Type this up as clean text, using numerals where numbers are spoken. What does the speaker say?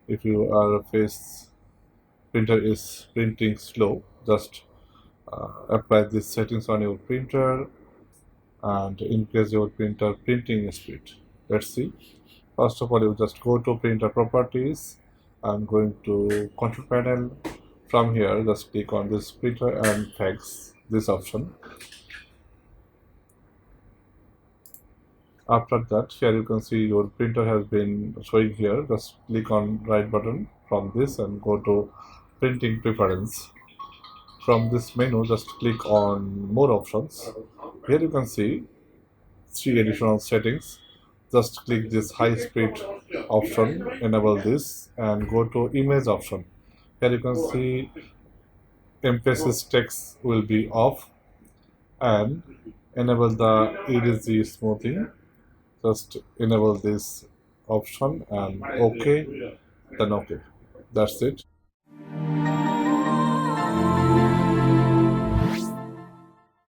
If your face printer is printing slow, just apply these settings on your printer and increase your printer printing speed. Let's see. First of all, you just go to printer properties. I'm going to control panel. From here, just click on this printer and fax, this option. After that, here you can see your printer has been showing here. Just click on right button from this and go to printing preference. From this menu, just click on more options. Here you can see three additional settings. Just click this high speed option, enable this, and go to image option. Here you can see emphasis text will be off, and enable the EDG smoothing. Just enable this option and OK, then OK. That's it.